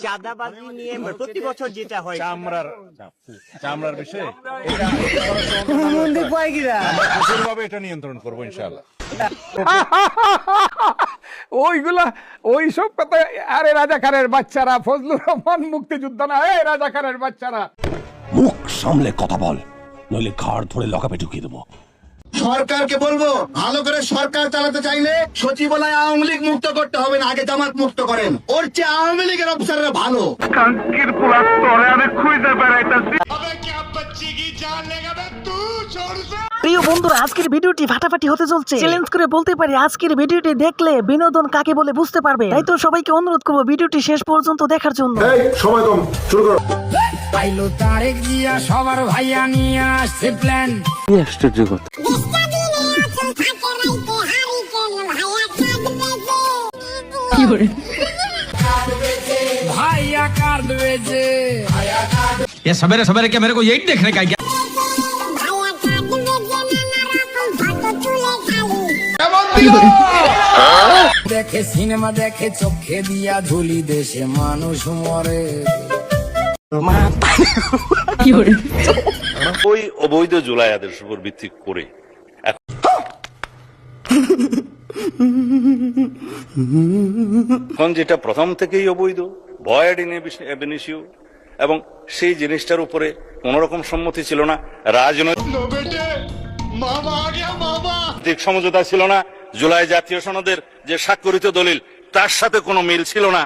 চাঁদাবাজি নিয়ে প্রতি বছর যেটা হয় চামড়ার বিষয়ে এটা নিয়ন্ত্রণ করবো ইনশাআল্লাহ। ওইগুলা ওইসব কথা। আরে রাজাকারের বাচ্চারা, ফজলুর রহমান মুক্তিযোদ্ধা না, এই রাজাকারের বাচ্চারা। মুখ সামলে কথা বল, নইলে ঘাড় ধরে লকাপে ঢুকিয়ে দেবো। সরকারকে বলবো, ভালো করে সরকার চালাতে চাইলে সচিবালয় আওয়ামী লীগ মুক্ত করতে হবে না, আগে জামাত মুক্ত করেন। ওর চেয়ে আওয়ামী লীগের অফিসাররা ভালো। প্রিয় বন্ধুরা, আজকের ভিডিওটি ফাটাফাটি হতে চলছে। চ্যালেঞ্জ করে বলতে পারি, আজকের ভিডিওটি দেখলে বিনোদন কাকে বলে বুঝতে পারবে। তাই তো সবাইকে অনুরোধ করবো ভিডিওটি শেষ পর্যন্ত দেখার জন্য। সময় কম, শুরু করো। আইলো তারেক জিয়া সবার ভাইয়া নিয়ে আসছে প্ল্যান। আশ্চর্য কথা। ভাইয়া কার দেবে ये सवेरे सवेरे क्या मेरे को यही देखने का क्या? দেখে সিনেমা দেখে চোখে দিয়া ধুলি, দেশে মানুষ মরে। ওই অবৈধ জুলাই আদেশের উপর ভিত্তি করে এখন যেটা প্রথম থেকেই অবৈধ, ভয়েড ইন এবিনিসিউ, এবং সেই জিনিসটার উপরে কোন রকম সম্মতি ছিল না, রাজনৈতিক সমঝোতা ছিল না, জুলাই জাতীয় সনদের যে স্বাক্ষরিত দলিল তার সাথে কোনো মিল ছিল না,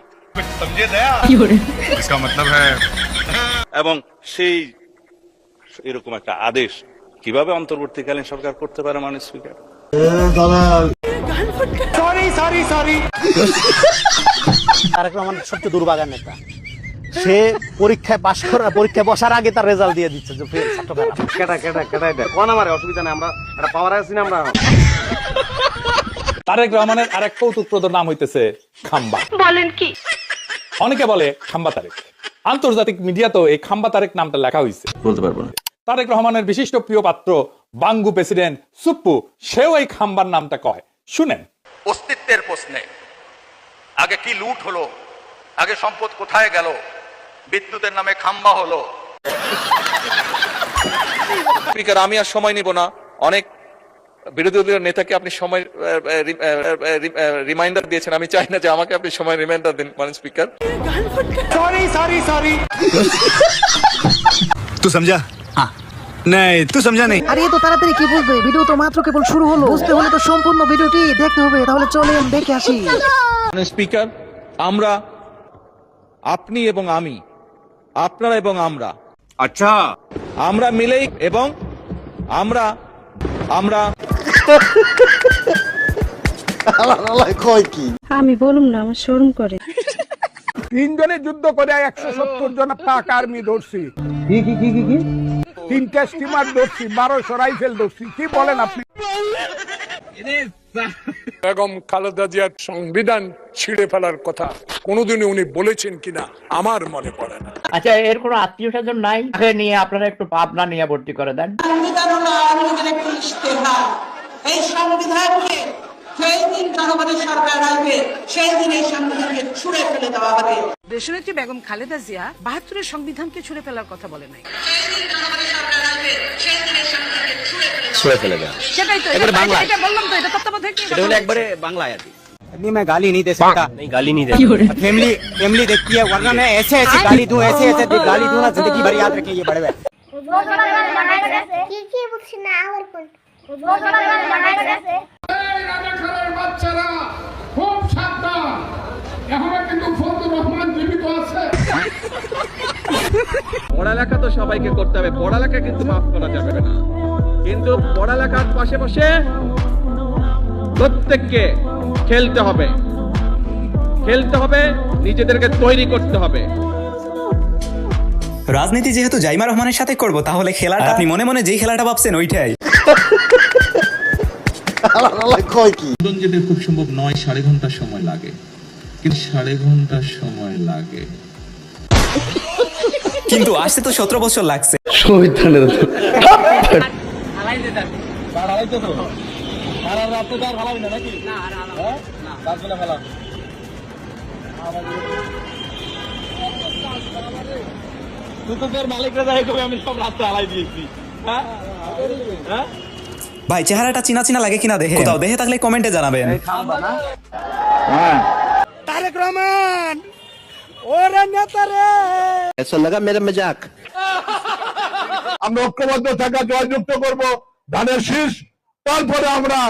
এবং সেই এরকম একটা আদেশ কিভাবে অন্তর্বর্তীকালীন সরকার করতে পারে মাননীয় স্পিকার? তারেক রহমান সবচেয়ে দুর্ভাগা নেতা। সে পরীক্ষায় পাশ করার, পরীক্ষায় বসার আগে তার রেজাল্ট দিয়ে দিচ্ছে যে ফেল, ছাত্র ফেল। কোন আমার অসুবিধা নেই, আমরা একটা পাওয়ার আছি না আমরা। তারেক রহমানের আরেক কৌতুকপ্রদ নাম হইতেছে খাম্বা। বলেন কি? অনেকে বলে খাম্বা তারেক। আন্তর্জাতিক মিডিয়াতেও এই খাম্বা তারেক নামটা লেখা হয়েছে। বলতে পারবো না। তারেক রহমানের বিশিষ্ট প্রিয় পাত্র বাঙ্গু প্রেসিডেন্ট সুপ্পু, সেও এই খাম্বার নামটা কয়। শুনেন। অস্তিত্বের প্রশ্নে আগে কি লুট হলো, আগে সম্পদ কোথায় গেল, বিদ্যুতের নামে খাম্বা হলো। স্পিকার, আমি আর সময় নিব না। অনেক বিরোধী দলীয় নেতাকে আপনি সময় রিমাইন্ডার দিয়েছেন, আমি চাই না যে আমাকে আপনি সময় রিমাইন্ডার দিন মাননীয় স্পিকার। সরি তুই সমঝা? नहीं तू समझा नहीं। আরে তো তাড়াতাড়ি কি বলবে, ভিডিও তো মাত্র কেবল শুরু হলো। বুঝতে হলে তো সম্পূর্ণ ভিডিওটি দেখতে হবে। তাহলে চলেন দেখে আসি। মাননীয় স্পিকার, আমরা, আপনি এবং আমি, আপনারা এবং আমরা, अच्छा আমরা মিলেই, এবং আমরা আমি বলুম না, আমার শরম করে। তিনজনে যুদ্ধ করে 170 জন পাক আর্মি ধরছি। কি 3টা স্টিমার ধরছি, 1200 রাইফেল ধরছি। কি বলেন আপনি? বেগম খালেদা জিয়ার সংবিধান ছিঁড়ে ফেলার কথা কোনোদিনই উনি বলেছেন কিনা আমার মনে পড়ে না। আচ্ছা, এর কোনো আত্মীয় স্বজন নাই? নিয়ে আপনারা একটু পাবনা নিয়ে ভর্তি করে দেন। সংবিধান হলো আওয়ামী লীগের একটি ইশতেহার। এই সংবিধানকে সেই দিন জনগণের সরকার আসবে, সেই দিন এই সংবিধানকে ছুঁড়ে ফেলে দেওয়া হবে। দেশনেত্রী বেগম খালেদা জিয়া 72-এর সংবিধানকে ছুঁড়ে ফেলার কথা বলে নাই। ছুঁড়ে ফেলে দেওয়া। সেটাই তো, এটা বললাম তো, এটা তত্ত্বাবধায়ক নিয়ে এটা হলো একবারে বাংলায় আর কি। मैं गाली नहीं दे सकता। नहीं, गाली नहीं दे। फैमिली देखती है, वरना मैं ऐसे गाली दूं, ऐसे गाली दूं ना, जिंदगी भर याद रखें ये बड़े भाई। বাচ্চারা খুব সাবধান, এখনো কিন্তু ফজলুর রহমান জীবিত আছে। পড়ালেখা তো সবাইকে করতে হবে, পড়ালেখা কিন্তু মাফ করা যাবে না, কিন্তু পড়ালেখার পাশাপাশি প্রত্যেককে খেলতে হবে, নিজেদেরকে তৈরি করতে হবে। রাজনীতি যেহেতু জাইমা রহমানের সাথে করব, তাহলে খেলাটা আপনি মনে মনে যেই খেলাটা ভাবছেন ওইটাই। যেতে খুব সম্ভব নয়, 6.5 ঘন্টা সময় লাগে, কিন্তু 6.5 ঘন্টা সময় লাগে, কিন্তু আসতে তো 17 বছর লাগছে। ভাই চেহারাটা চিনা চিনা লাগে কিনা দেখে কোথাও দেখে থাকলে কমেন্টে জানাবেন। তারেক রহমান ওরে নেতা রে, ऐसा लगा मेरा मजाक। আমরা ঐক্যবদ্ধ থাকা জয়যুক্ত করব ধানের শীষ, তারপরে আমরা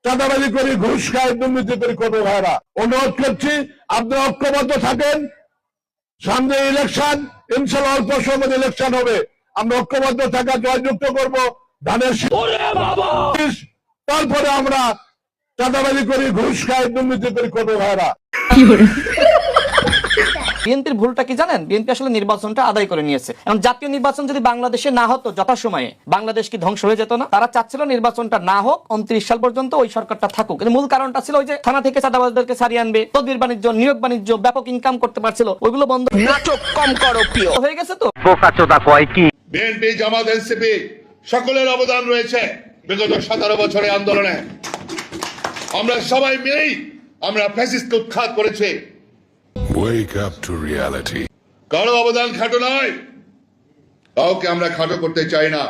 চাঁদাবাজি করি, ঘুষ খাই, দুর্নীতি করি করবো। ভাইরা অনুরোধ করছি আপনারা ঐক্যবদ্ধ থাকেন। সামনে ইলেকশন, ইনশাল্লাহ অল্প সময় ইলেকশন হবে। আমরা ঐক্যবদ্ধ থাকা জয়যুক্ত করব ধানের শীষ, তারপরে আমরা চাঁদাবাজি করি, ঘুষ খাই, দুর্নীতি করি করবো। ভাইরা বিএনপির ভুলটা কি জানেন? বিএনপি আসলে নির্বাচনটা আদায় করে নিয়েছে। এখন জাতীয় নির্বাচন যদি বাংলাদেশে না হতো যথাসময়ে, বাংলাদেশ কি ধ্বংস হয়ে যেত না? তারা চাচ্ছিল নির্বাচনটা না হোক, 29 সাল পর্যন্ত ওই সরকারটা থাকুক। কিন্তু মূল কারণটা ছিল ওই যে থানা থেকে চাঁদাবাজদেরকে ছাড়িয়ে আনবে, তদবির বাণিজ্য, নিয়োগ বাণিজ্য, ব্যাপক ইনকাম করতে পারছিল, ওইগুলো বন্ধ, নাটক কম করো প্রিয় হয়ে গেছে। তো বিএনপি, জামাত, এনসিপি সকলের অবদান রয়েছে বিগত 17 বছরে আন্দোলনে। আমরা সবাই মিলেই আমরা ফ্যাসিস্টকে উৎখাত করেছি। Wake up to reality. কারো অবদান খাটো নয়, কাউকে আমরা খাটো করতে চাই না।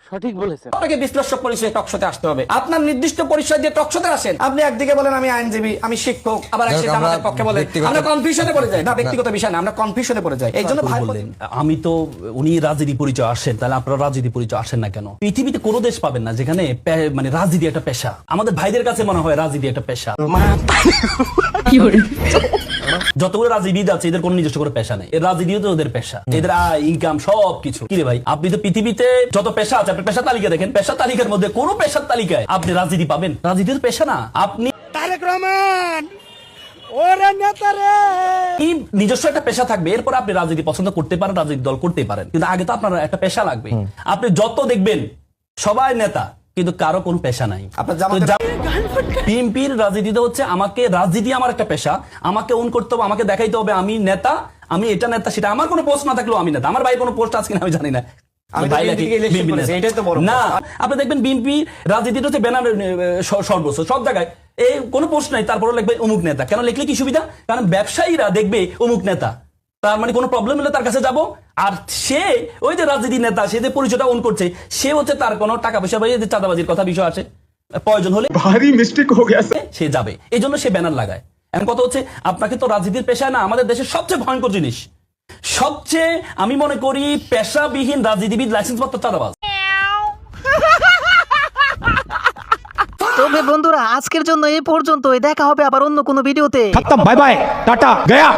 সঠিক বলেছেন। আপনাকে বিশ্লেষক পরিচয় টকশোতে আসতে হবে। আপনার নির্দিষ্ট পরিচয় দিয়ে টকশোতে আসেন। আপনি একদিকে বলেন আমি আইনজীবী, আমি শিক্ষক, আবার একদিকে আমাদের পক্ষে বলেন। আমরা কনফিউশনে পড়ে যাই। না, ব্যক্তিগত বিষয় না, আমরা কনফিউশনে পড়ে যাই। এইজন্য ভাই বললেন আমি তো উনি রাজনীতি পরিচয় আসেন, তাহলে আপনারা রাজনীতি পরিচয় আসেন না কেন? পৃথিবীতে কোনো দেশ পাবেন না যেখানে মানে রাজনীতি একটা পেশা। আমাদের ভাইদের কাছে মনে হয় রাজনীতি একটা পেশা। যতগুলো রাজনীতিবিদ আছে এদের কোনো নিজস্ব করে পেশা নেই, এর রাজনীতিও তো ওদের পেশা, এদের আয় ইনকাম সব কিছু। কি রে ভাই, আপনি তো পৃথিবীতে যত পেশা আছে আপনি পেশা তালিকা দেখেন, পেশা তালিকার মধ্যে কোন পেশার তালিকায় আপনি রাজনীতি পাবেন? রাজনীতি তো পেশা না। আপনি তারেক রহমান ওরে নেতা রে, নিজস্ব একটা পেশা থাকবে, এরপর আপনি রাজনীতি পছন্দ করতে পারেন, রাজনীতি দল করতে পারেন, কিন্তু আগে তো আপনার একটা পেশা লাগবে। আপনি যত দেখবেন সবাই নেতা, কিন্তু কারো কোনো পেশা নাই। বিএনপির রাজনীতিতে হচ্ছে আমাকে রাজনীতি আমার একটা পেশা, আমাকে ওন করতে হবে, আমাকে দেখাইতে হবে আমি নেতা, আমি এটা নেতা সেটা। আমার কোনো পোস্ট না থাকলেও আমি নেতা। আমার ভাই কোনো পোস্ট আছে কিনা আমি জানি না। না, আপনি দেখবেন বিএনপি রাজনীতিটা হচ্ছে ব্যানার সর্বোচ্চ সব জায়গায়, এই কোনো পোস্ট নাই, তারপরে লিখবে অমুক নেতা। কেন লিখলে কি সুবিধা? কারণ ব্যবসায়ীরা দেখবে অমুক নেতা, তার মানে কোনো প্রবলেম হলে তার কাছে যাব। আর সে ওই যে রাজনীতি নেতা, সে যে পরিচয়টা অন করছে, সে হচ্ছে তার কোনো টাকা পয়সা বা যে চাঁদাবাজির কথা বিষয় আছে, প্রয়োজন হলে ভারী মিস্টেক হয়ে গেছে, সে যাবে। এই জন্য সে ব্যানার লাগায়। এমন কথা হচ্ছে আপনাকে তো রাজনীতির পেশায় না, আমাদের দেশের সবচেয়ে ভয়ঙ্কর জিনিস, সবচেয়ে আমি মনে করি পেশাবিহীন রাজনীতিবিদ লাইসেন্স পত্র চাঁদাবাজ। তবে বন্ধুরা আজকের জন্য এই পর্যন্তই। দেখা হবে আবার অন্য কোনো ভিডিওতে। Bye bye, tata, Gaya.